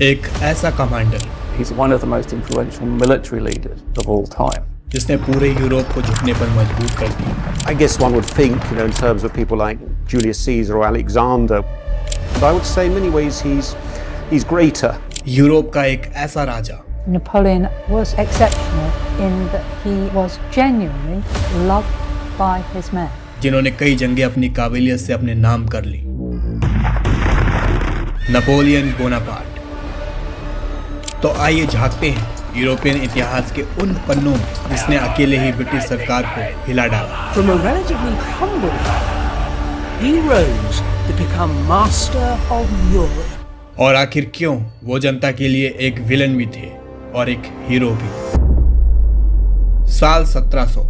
एक ऐसा commander He's one of the most influential military leaders of all time. जिसने पूरे यूरोप को झुकने पर मजबूर कर दिया। I guess one would think, in terms of people like Julius Caesar or Alexander, but I would say in many ways he's greater. Europe का एक ऐसा राजा Napoleon was exceptional in that he was genuinely loved by his men. जिन्होंने कई जंगें अपनी काबिलियत से अपने नाम कर ली। Napoleon Bonaparte. तो आइए झांकते हैं यूरोपियन इतिहास के उन पन्नों में जिसने अकेले ही ब्रिटिश सरकार को हिला डाला। From a relatively humble man, he rose to become master of Europe. और आखिर क्यों वो जनता के लिए एक विलन भी थे और एक हीरो भी। साल 1700।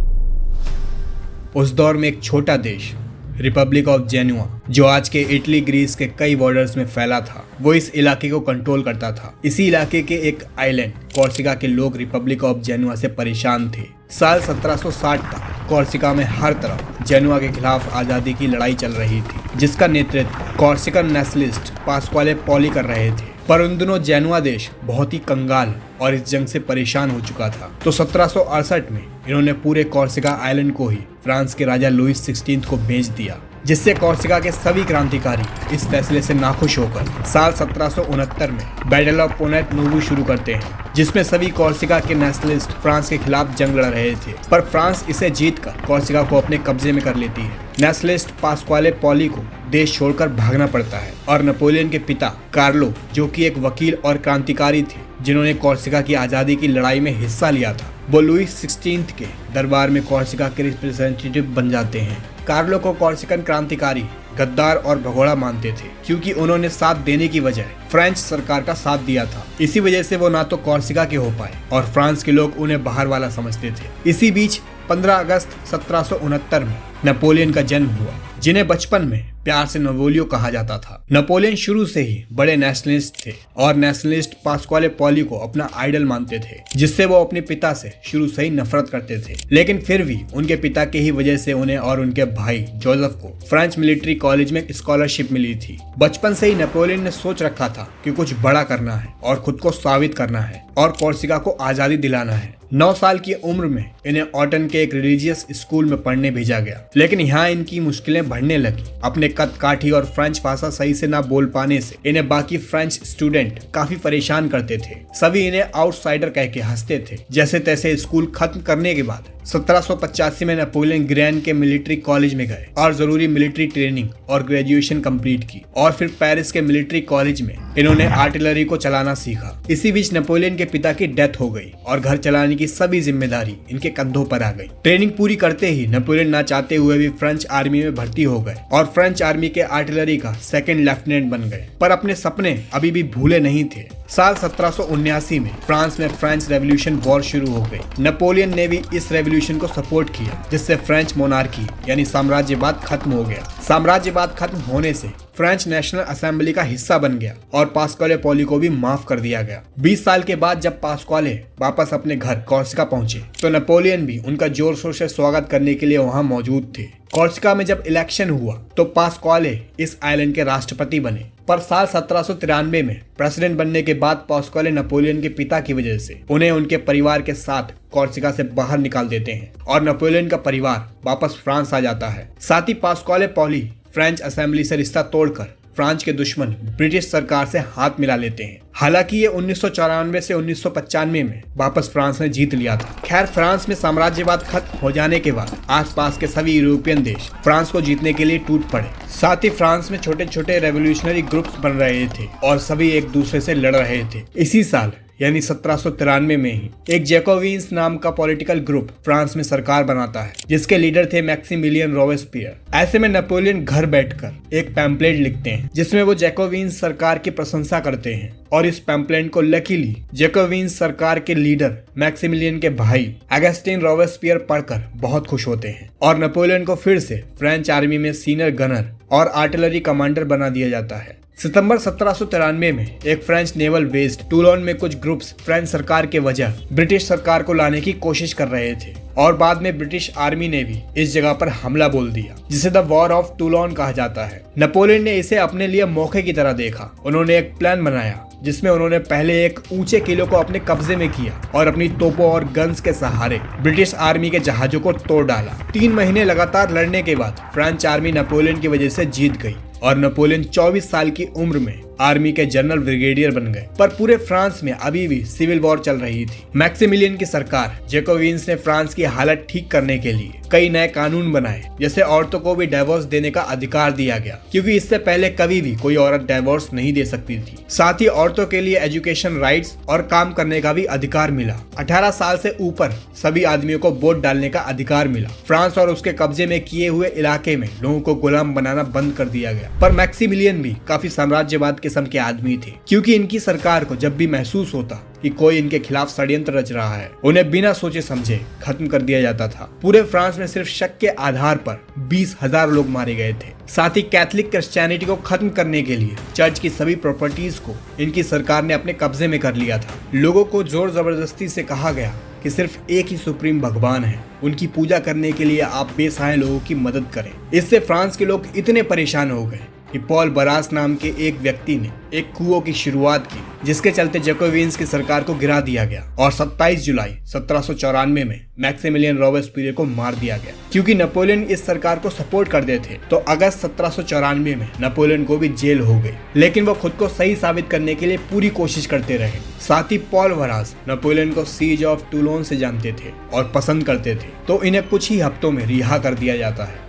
उस दौर में एक छोटा देश रिपब्लिक ऑफ जेनुआ, जो आज के इटली ग्रीस के कई बॉर्डर्स में फैला था, वो इस इलाके को कंट्रोल करता था। इसी इलाके के एक आइलैंड कॉर्सिका के लोग रिपब्लिक ऑफ जेनुआ से परेशान थे। साल 1760 तक कॉर्सिका में हर तरफ जेनुआ के खिलाफ आजादी की लड़ाई चल रही थी, जिसका नेतृत्व कॉर्सिकन नेशनलिस्ट पास्क्वाले पॉली कर रहे थे। पर उन दिनों जेनुआ देश बहुत ही कंगाल और इस जंग से परेशान हो चुका था। तो 1768 में इन्होंने पूरे कॉर्सिका आइलैंड को ही फ्रांस के राजा लुईस 16 को बेच दिया, जिससे कॉर्सिका के सभी क्रांतिकारी इस फैसले से नाखुश होकर साल 1769 में बैटल ऑफ पोनेट नोवू शुरू करते हैं, जिसमें सभी कॉर्सिका के नेशनलिस्ट फ्रांस के खिलाफ जंग लड़ रहे थे। पर फ्रांस इसे जीतकर कॉर्सिका को अपने कब्जे में कर लेती है। नेशनलिस्ट पास्क्वाले पॉली को देश छोड़कर भागना पड़ता है और नेपोलियन के पिता कार्लो, जो कि एक वकील और क्रांतिकारी थे जिन्होंने कॉर्सिका की आजादी की लड़ाई में हिस्सा लिया था, वो लुईस 16 के दरबार में कॉर्सिका के रिप्रेजेंटेटिव बन जाते हैं। कार्लो को कॉर्सिकन क्रांतिकारी गद्दार और भगोड़ा मानते थे, क्योंकि उन्होंने साथ देने की बजाय फ्रेंच सरकार का साथ दिया था। इसी वजह से वो ना तो कॉर्सिका के हो पाए और फ्रांस के लोग उन्हें बाहर वाला समझते थे। इसी बीच 15 अगस्त 1769 में नेपोलियन का जन्म हुआ, जिन्हें बचपन में प्यार से नवोलियो कहा जाता था। नेपोलियन शुरू से ही बड़े नेशनलिस्ट थे और नेशनलिस्ट पास्क्वाले पॉली को अपना आइडल मानते थे, जिससे वो अपने पिता से शुरू से ही नफरत करते थे। लेकिन फिर भी उनके पिता के ही वजह से उन्हें और उनके भाई जोसेफ को फ्रेंच मिलिट्री कॉलेज में स्कॉलरशिप मिली थी। बचपन से ही नेपोलियन ने सोच रखा था कि कुछ बड़ा करना है और खुद को साबित करना है और कॉर्सिका को आजादी दिलाना है। 9 साल की उम्र में इन्हें ऑटन के एक रिलीजियस स्कूल में पढ़ने भेजा गया, लेकिन यहाँ इनकी मुश्किलें बढ़ने लगी। अपने कद काठी और फ्रेंच भाषा सही से ना बोल पाने से इन्हें बाकी फ्रेंच स्टूडेंट काफी परेशान करते थे। सभी इन्हें आउटसाइडर कह के हंसते थे। जैसे तैसे स्कूल खत्म करने के बाद 1785 में नेपोलियन ग्रैंड के मिलिट्री कॉलेज में गए और जरूरी मिलिट्री ट्रेनिंग और ग्रेजुएशन कंप्लीट की, और फिर पेरिस के मिलिट्री कॉलेज में इन्होंने आर्टिलरी को चलाना सीखा। इसी बीच नेपोलियन के पिता की डेथ हो गई और घर चलाने की सभी जिम्मेदारी इनके कंधों पर आ गई। ट्रेनिंग पूरी करते ही नेपोलियन ना चाहते हुए भी फ्रेंच आर्मी में भर्ती हो गए और फ्रेंच आर्मी के आर्टिलरी का सेकंड लेफ्टिनेंट बन गए। पर अपने सपने अभी भी भूले नहीं थे। साल 1779 में फ्रांस में फ्रेंच रेवोल्यूशन वॉर शुरू हो गई। नेपोलियन ने भी इस रेवोल्यूशन को सपोर्ट किया, जिससे फ्रेंच मोनार्की यानी साम्राज्यवाद खत्म हो गया। साम्राज्यवाद खत्म होने से फ्रेंच नेशनल असेंबली का हिस्सा बन गया और पास्क्वाले पॉली को भी माफ कर दिया गया। 20 साल के बाद जब पास्क्वाले वापस अपने घर कॉर्सिका पहुंचे, तो नेपोलियन भी उनका जोर शोर से स्वागत करने के लिए वहां मौजूद थे। कॉर्सिका में जब इलेक्शन हुआ तो पास्क्वाले इस आइलैंड के राष्ट्रपति बने। पर साल 1793 में प्रेसिडेंट बनने के बाद पास्क्वाले नेपोलियन के पिता की वजह से उन्हें उनके परिवार के साथ कॉर्सिका से बाहर निकाल देते हैं और नेपोलियन का परिवार वापस फ्रांस आ जाता है। साथ ही पास्क्वाले पॉली फ्रेंच असेंबली से रिश्ता तोड़कर फ्रांस के दुश्मन ब्रिटिश सरकार से हाथ मिला लेते हैं। हालांकि ये 1994 से 1995 में वापस फ्रांस ने जीत लिया था। खैर, फ्रांस में साम्राज्यवाद खत्म हो जाने के बाद आसपास के सभी यूरोपियन देश फ्रांस को जीतने के लिए टूट पड़े। साथ ही फ्रांस में छोटे छोटे रेवोल्यूशनरी ग्रुप्स बन रहे थे और सभी एक दूसरे से लड़ रहे थे। इसी साल यानी 1793 में ही एक जैकोबिन्स नाम का पॉलिटिकल ग्रुप फ्रांस में सरकार बनाता है, जिसके लीडर थे मैक्सिमिलियन रोबेस्पियर। ऐसे में नेपोलियन घर बैठकर एक पैम्पलेट लिखते हैं, जिसमें वो जैकोबिन्स सरकार की प्रशंसा करते हैं और इस पैम्पलेट को लकीली जैकोबिन्स सरकार के लीडर मैक्सिमिलियन के भाई अगस्टिन रोबेस्पियर पढ़कर बहुत खुश होते हैं और नेपोलियन को फिर से फ्रेंच आर्मी में सीनियर गनर और आर्टिलरी कमांडर बना दिया जाता है। सितंबर 1793 में एक फ्रेंच नेवल बेस्ड टूलोन में कुछ ग्रुप्स फ्रेंच सरकार के वजह ब्रिटिश सरकार को लाने की कोशिश कर रहे थे और बाद में ब्रिटिश आर्मी ने भी इस जगह पर हमला बोल दिया, जिसे द वॉर ऑफ टूलोन कहा जाता है। नेपोलियन ने इसे अपने लिए मौके की तरह देखा। उन्होंने एक प्लान बनाया जिसमें उन्होंने पहले एक ऊंचे किले को अपने कब्जे में किया और अपनी तोपों और गन्स के सहारे ब्रिटिश आर्मी के जहाजों को तोड़ डाला। 3 महीने लगातार लड़ने के बाद फ्रेंच आर्मी नेपोलियन की वजह से जीत गई और नेपोलियन 24 साल की उम्र में आर्मी के जनरल ब्रिगेडियर बन गए। पर पूरे फ्रांस में अभी भी सिविल वॉर चल रही थी। मैक्सिमिलियन की सरकार जैकोबिन्स ने फ्रांस की हालत ठीक करने के लिए कई नए कानून बनाए, जैसे औरतों को भी डिवोर्स देने का अधिकार दिया गया, क्योंकि इससे पहले कभी भी कोई औरत डिवोर्स नहीं दे सकती थी। साथ ही औरतों के लिए एजुकेशन राइट्स और काम करने का भी अधिकार मिला। 18 साल से ऊपर सभी आदमियों को वोट डालने का अधिकार मिला। फ्रांस और उसके कब्जे में किए हुए इलाके में लोगों को गुलाम बनाना बंद कर दिया गया। पर मैक्सिमिलियन भी काफी साम्राज्यवाद किस्म के आदमी थे, क्योंकि इनकी सरकार को जब भी महसूस होता कि कोई इनके खिलाफ षड्यंत्र रच रहा है, उन्हें बिना सोचे समझे खत्म कर दिया जाता था। पूरे फ्रांस में सिर्फ शक के आधार पर 20,000 लोग मारे गए थे। साथ ही कैथोलिक क्रिश्चियनिटी को खत्म करने के लिए चर्च की सभी प्रॉपर्टीज को इनकी सरकार ने अपने कब्जे में कर लिया था। लोगों को जोर जबरदस्ती से कहा गया कि सिर्फ एक ही सुप्रीम भगवान है, उनकी पूजा करने के लिए आप बेसहाय लोगों की मदद करें। इससे फ्रांस के लोग इतने परेशान हो गए कि पॉल बरास नाम के एक व्यक्ति ने एक कुओं की शुरुआत की, जिसके चलते जैकोबिन्स की सरकार को गिरा दिया गया और 27 जुलाई 1794 में मैक्सिमिलियन रॉबेस्पियर को मार दिया गया। क्योंकि नेपोलियन इस सरकार को सपोर्ट करते थे, तो अगस्त 1794 में नेपोलियन को भी जेल हो गई, लेकिन वो खुद को सही साबित करने के लिए पूरी कोशिश करते रहे। साथ ही पॉल बरास नेपोलियन को सीज ऑफ टूलोन से जानते थे और पसंद करते थे, तो इन्हें कुछ ही हफ्तों में रिहा कर दिया जाता है।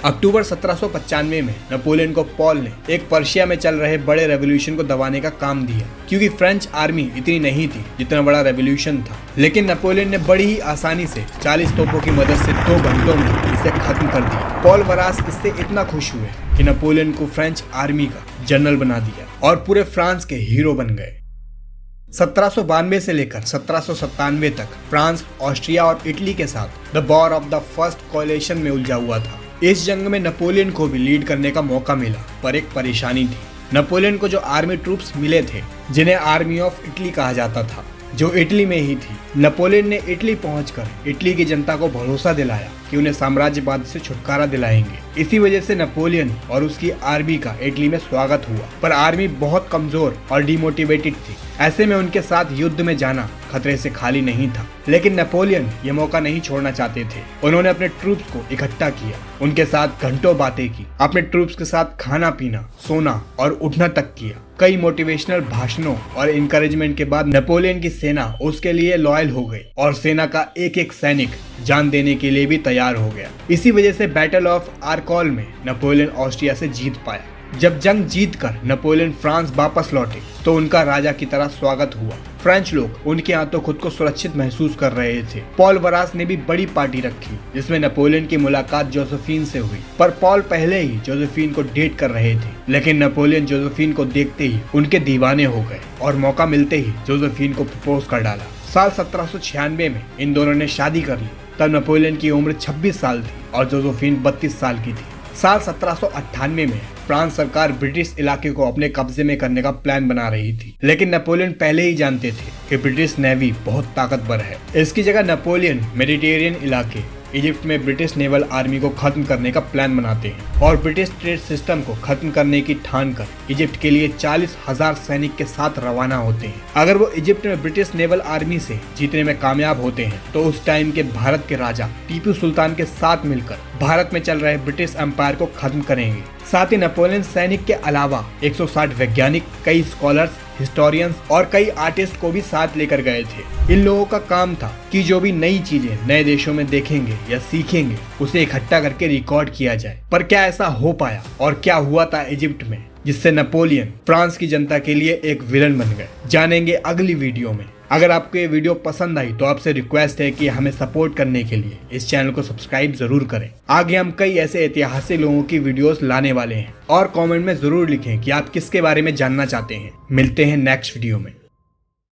अक्टूबर 1795 में नेपोलियन को पॉल ने एक पर्शिया में चल रहे बड़े रेवोल्यूशन को दबाने का काम दिया, क्योंकि फ्रेंच आर्मी इतनी नहीं थी जितना बड़ा रेवोल्यूशन था। लेकिन नेपोलियन ने बड़ी ही आसानी से 40 तोपों की मदद से 2 घंटों में इसे खत्म कर दिया। पॉल बरास इससे इतना खुश हुए कि नेपोलियन को फ्रेंच आर्मी का जनरल बना दिया और पूरे फ्रांस के हीरो बन गए। 1792 से लेकर 1797 तक फ्रांस, ऑस्ट्रिया और इटली के साथ the war of the first coalition में उलझा हुआ था। इस जंग में नेपोलियन को भी लीड करने का मौका मिला, पर एक परेशानी थी। नेपोलियन को जो आर्मी ट्रूप्स मिले थे, जिन्हें आर्मी ऑफ इटली कहा जाता था, जो इटली में ही थी, नेपोलियन ने इटली पहुंचकर इटली की जनता को भरोसा दिलाया कि उन्हें साम्राज्यवाद से छुटकारा दिलाएंगे। इसी वजह से नेपोलियन और उसकी आर्मी का इटली में स्वागत हुआ, पर आर्मी बहुत कमजोर और डिमोटिवेटेड थी। ऐसे में उनके साथ युद्ध में जाना खतरे से खाली नहीं था। लेकिन नेपोलियन ये मौका नहीं छोड़ना चाहते थे। उन्होंने अपने ट्रूप्स को इकट्ठा किया, उनके साथ घंटों बातें की, अपने ट्रूप्स के साथ खाना पीना, सोना और उठना तक किया। कई मोटिवेशनल भाषणों और इनकरेजमेंट के बाद नेपोलियन की सेना उसके लिए लॉयल हो गई और सेना का एक एक सैनिक जान देने के लिए भी तैयार हो गया। इसी वजह से बैटल ऑफ आर्कोल में नेपोलियन ऑस्ट्रिया से जीत पाया। जब जंग जीतकर नेपोलियन फ्रांस वापस लौटे तो उनका राजा की तरह स्वागत हुआ। फ्रेंच लोग उनके हाथों खुद को सुरक्षित महसूस कर रहे थे। पॉल बरास ने भी बड़ी पार्टी रखी, जिसमें नेपोलियन की मुलाकात जोसेफिन से हुई। पर पॉल पहले ही जोसेफिन को डेट कर रहे थे, लेकिन नेपोलियन जोसेफिन को देखते ही उनके दीवाने हो गए और मौका मिलते ही जोसेफिन को प्रपोज कर डाला। साल 1796 में इन दोनों ने शादी कर ली। तब नेपोलियन की उम्र 26 साल थी और जोसेफिन 32 साल की थी। साल 1798 में फ्रांस सरकार ब्रिटिश इलाके को अपने कब्जे में करने का प्लान बना रही थी, लेकिन नेपोलियन पहले ही जानते थे कि ब्रिटिश नेवी बहुत ताकतवर है। इसकी जगह नेपोलियन मेडिटेरियन इलाके इजिप्ट में ब्रिटिश नेवल आर्मी को खत्म करने का प्लान बनाते हैं और ब्रिटिश ट्रेड सिस्टम को खत्म करने की ठान कर इजिप्ट के लिए 40,000 सैनिक के साथ रवाना होते हैं। अगर वो इजिप्ट में ब्रिटिश नेवल आर्मी से जीतने में कामयाब होते हैं तो उस टाइम के भारत के राजा टीपू सुल्तान के साथ मिलकर भारत में चल रहे ब्रिटिश एम्पायर को खत्म करेंगे। साथ ही नेपोलियन सैनिक के अलावा 160 वैज्ञानिक, कई स्कॉलर्स, हिस्टोरियंस और कई आर्टिस्ट को भी साथ लेकर गए थे। इन लोगों का काम था कि जो भी नई चीजें नए देशों में देखेंगे या सीखेंगे उसे इकट्ठा करके रिकॉर्ड किया जाए। पर क्या ऐसा हो पाया और क्या हुआ था इजिप्ट में, जिससे नेपोलियन फ्रांस की जनता के लिए एक विलन बन गए, जानेंगे अगली वीडियो में। अगर आपको ये वीडियो पसंद आई तो आपसे रिक्वेस्ट है कि हमें सपोर्ट करने के लिए इस चैनल को सब्सक्राइब जरूर करें। आगे हम कई ऐसे ऐतिहासिक लोगों की वीडियोस लाने वाले हैं और कमेंट में जरूर लिखें कि आप किसके बारे में जानना चाहते हैं। मिलते हैं नेक्स्ट वीडियो में।